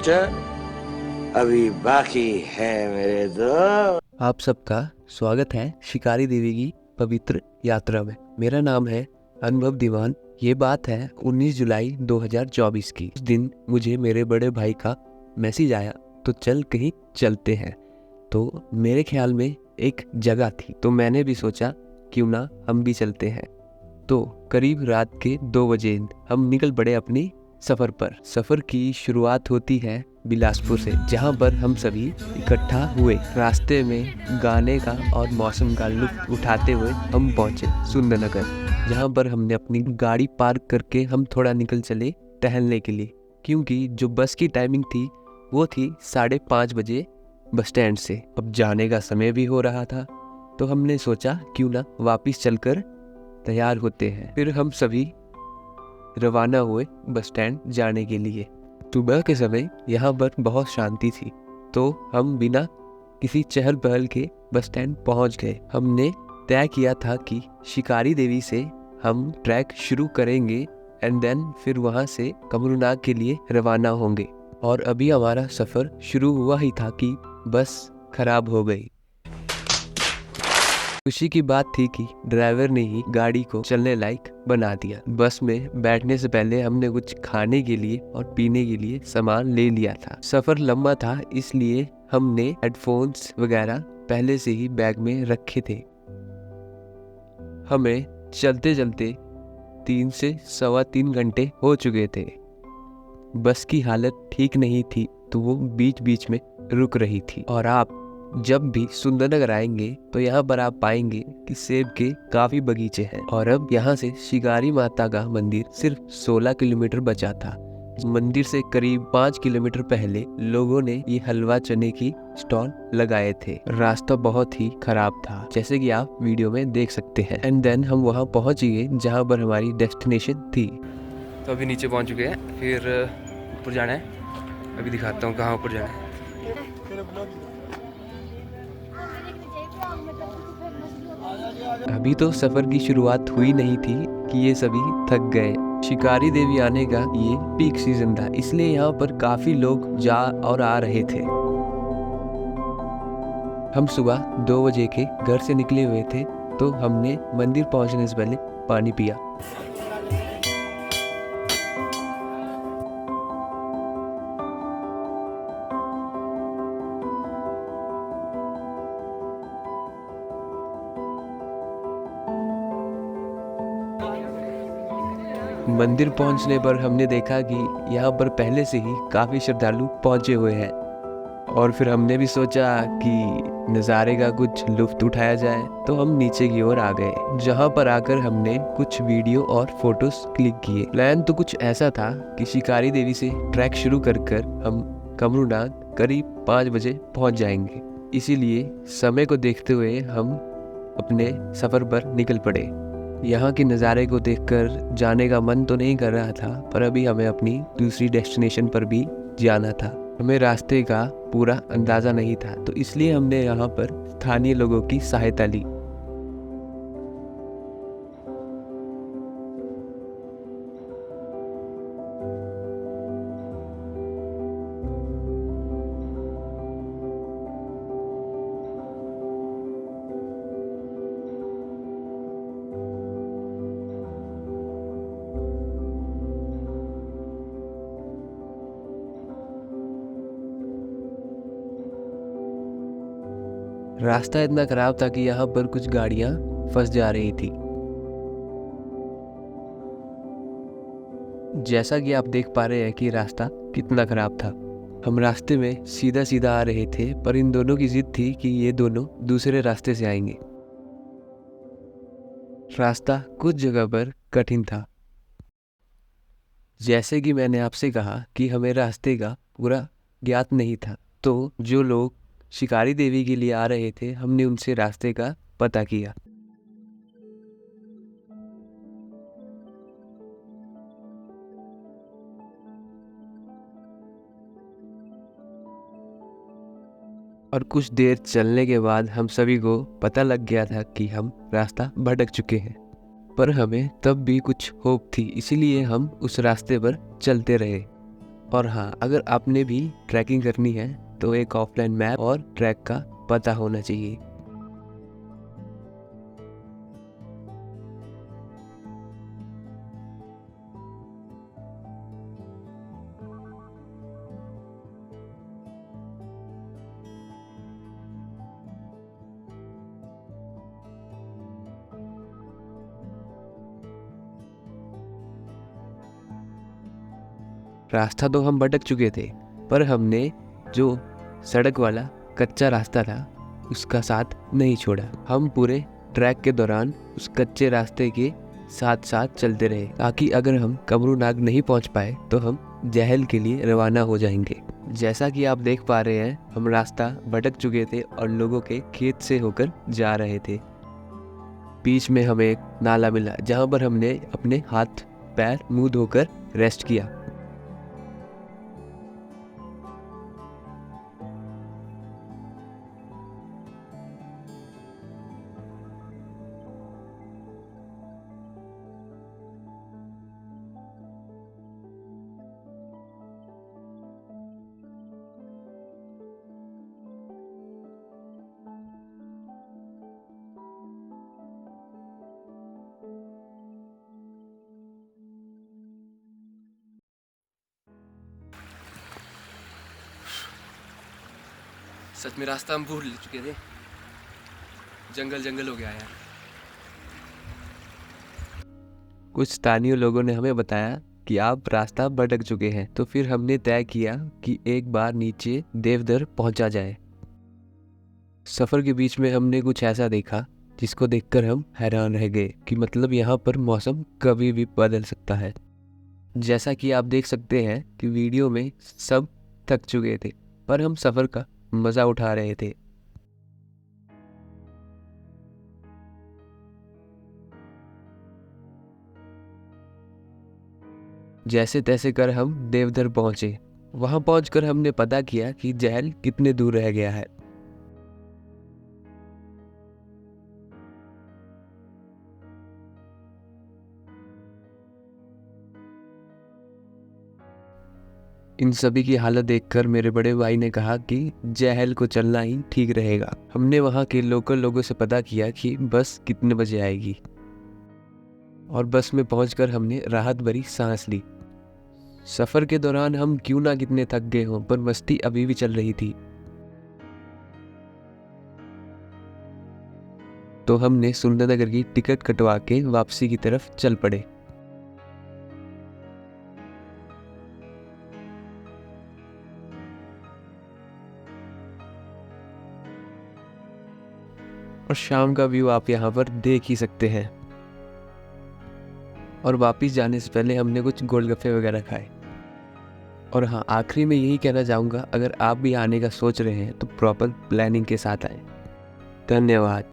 Kilometre अभी बाकी है मेरे दोस्त। आप सबका स्वागत है शिकारी देवी की पवित्र यात्रा में। मेरा नाम है अनुभव दीवान। ये बात है 19 जुलाई 2024 की। उस दिन मुझे मेरे बड़े भाई का मैसेज आया, तो चल कहीं चलते हैं। तो मेरे ख्याल में एक जगह थी, तो मैंने भी सोचा क्यों ना हम भी चलते हैं। तो करीब रात के 2 बजे हम निकल पड़े अपनी सफर पर। सफर की शुरुआत होती है बिलासपुर से, जहां पर हम सभी इकट्ठा हुए। रास्ते में गाने का और मौसम का लुत्फ उठाते हुए हम पहुंचे सुंदरनगर, जहां पर हमने अपनी गाड़ी पार्क करके हम थोड़ा निकल चले टहलने के लिए, क्योंकि जो बस की टाइमिंग थी वो थी 5:30 बजे बस स्टैंड से। अब जाने का समय भी हो रहा था, तो हमने सोचा क्यों ना वापिस चलकर तैयार होते हैं। फिर हम सभी रवाना हुए बस स्टैंड जाने के लिए। सुबह के समय यहाँ पर बहुत शांति थी, तो हम बिना किसी चहल पहल के बस स्टैंड पहुँच गए। हमने तय किया था कि शिकारी देवी से हम ट्रैक शुरू करेंगे एंड देन फिर वहाँ से कमरूनाग के लिए रवाना होंगे। और अभी हमारा सफ़र शुरू हुआ ही था कि बस खराब हो गई। खुशी की बात थी कि ड्राइवर ने ही गाड़ी को चलने लायक बना दिया। बस में बैठने से पहले हमने कुछ खाने के लिए और पीने के लिए सामान ले लिया था। सफर लंबा था, इसलिए हमने हेडफोन्स वगैरह पहले से ही बैग में रखे थे। हमें चलते चलते 3 से सवा 3 घंटे हो चुके थे। बस की हालत ठीक नहीं थी, तो वो बीच बीच में रुक रही थी। और आप जब भी सुंदरनगर आएंगे तो यहाँ पर आप पाएंगे कि सेब के काफी बगीचे हैं। और अब यहाँ से शिकारी माता का मंदिर सिर्फ 16 किलोमीटर बचा था। मंदिर से करीब 5 किलोमीटर पहले लोगों ने ये हलवा चने की स्टॉल लगाए थे। रास्ता बहुत ही खराब था, जैसे कि आप वीडियो में देख सकते हैं। एंड देन हम वहाँ पहुँच गए जहाँ पर हमारी डेस्टिनेशन थी। तो अभी नीचे पहुँच चुके हैं, फिर ऊपर जाना है। अभी दिखाता हूँ कहाँ ऊपर जाना है। अभी तो सफर की शुरुआत हुई नहीं थी कि ये सभी थक गए। शिकारी देवी आने का ये पीक सीजन था, इसलिए यहाँ पर काफी लोग जा और आ रहे थे। हम सुबह 2 बजे के घर से निकले हुए थे, तो हमने मंदिर पहुंचने से पहले पानी पिया। मंदिर पहुंचने पर हमने देखा कि यहाँ पर पहले से ही काफ़ी श्रद्धालु पहुंचे हुए हैं। और फिर हमने भी सोचा कि नज़ारे का कुछ लुत्फ उठाया जाए, तो हम नीचे की ओर आ गए, जहाँ पर आकर हमने कुछ वीडियो और फोटोज क्लिक किए। प्लान तो कुछ ऐसा था कि शिकारी देवी से ट्रैक शुरू कर हम कमरूनाग करीब 5 बजे पहुँच जाएंगे। इसीलिए समय को देखते हुए हम अपने सफ़र पर निकल पड़े। यहाँ के नज़ारे को देखकर जाने का मन तो नहीं कर रहा था, पर अभी हमें अपनी दूसरी डेस्टिनेशन पर भी जाना था। हमें रास्ते का पूरा अंदाज़ा नहीं था, तो इसलिए हमने यहाँ पर स्थानीय लोगों की सहायता ली। रास्ता इतना खराब था कि यहाँ पर कुछ गाड़ियाँ फंस जा रही थी। जैसा कि आप देख पा रहे हैं कि रास्ता कितना खराब था। हम रास्ते में सीधा सीधा आ रहे थे, पर इन दोनों की जिद थी कि ये दोनों दूसरे रास्ते से आएंगे। रास्ता कुछ जगह पर कठिन था। जैसे कि मैंने आपसे कहा कि हमें रास्ते का पूरा ज्ञात नहीं था, तो जो लोग शिकारी देवी के लिए आ रहे थे, हमने उनसे रास्ते का पता किया। और कुछ देर चलने के बाद हम सभी को पता लग गया था कि हम रास्ता भटक चुके हैं, पर हमें तब भी कुछ होप थी, इसीलिए हम उस रास्ते पर चलते रहे। और हाँ, अगर आपने भी ट्रैकिंग करनी है तो एक ऑफलाइन मैप और ट्रैक का पता होना चाहिए। रास्ता तो हम भटक चुके थे, पर हमने जो सड़क वाला कच्चा रास्ता था उसका साथ नहीं छोड़ा। हम पूरे ट्रैक के दौरान उस कच्चे रास्ते के साथ साथ चलते रहे, ताकि अगर हम कमरू नाग नहीं पहुंच पाए तो हम जहल के लिए रवाना हो जाएंगे। जैसा कि आप देख पा रहे हैं, हम रास्ता भटक चुके थे और लोगों के खेत से होकर जा रहे थे। बीच में हमें एक नाला मिला जहां पर हमने अपने हाथ पैर मुंह धोकर रेस्ट किया। सच में रास्ता हम भूल चुके थे। जंगल जंगल हो गया यार। कुछ स्थानीय लोगों ने हमें बताया कि आप रास्ता भटक चुके हैं, तो फिर हमने तय किया कि एक बार नीचे देवदर पहुंचा जाए। सफर के बीच में हमने कुछ ऐसा देखा जिसको देखकर हम हैरान रह गए कि मतलब यहाँ पर मौसम कभी भी बदल सकता है। जैसा कि आप देख सकते हैं कि वीडियो में सब थक चुके थे, पर हम सफर का मजा उठा रहे थे। जैसे तैसे कर हम देवधर पहुंचे। वहां पहुंचकर हमने पता किया कि जहल कितने दूर रह गया है। इन सभी की हालत देखकर मेरे बड़े भाई ने कहा कि जहल को चलना ही ठीक रहेगा। हमने वहां के लोकल लोगों से पता किया कि बस कितने बजे आएगी, और बस में पहुंचकर हमने राहत भरी सांस ली। सफर के दौरान हम क्यों ना कितने थक गए हों, पर मस्ती अभी भी चल रही थी। तो हमने सुंदरनगर की टिकट कटवा के वापसी की तरफ चल पड़े। और शाम का व्यू आप यहाँ पर देख ही सकते हैं। और वापस जाने से पहले हमने कुछ गोलगप्पे वगैरह खाए। और हाँ, आखिरी में यही कहना चाहूँगा, अगर आप भी आने का सोच रहे हैं तो प्रॉपर प्लानिंग के साथ आएं। धन्यवाद।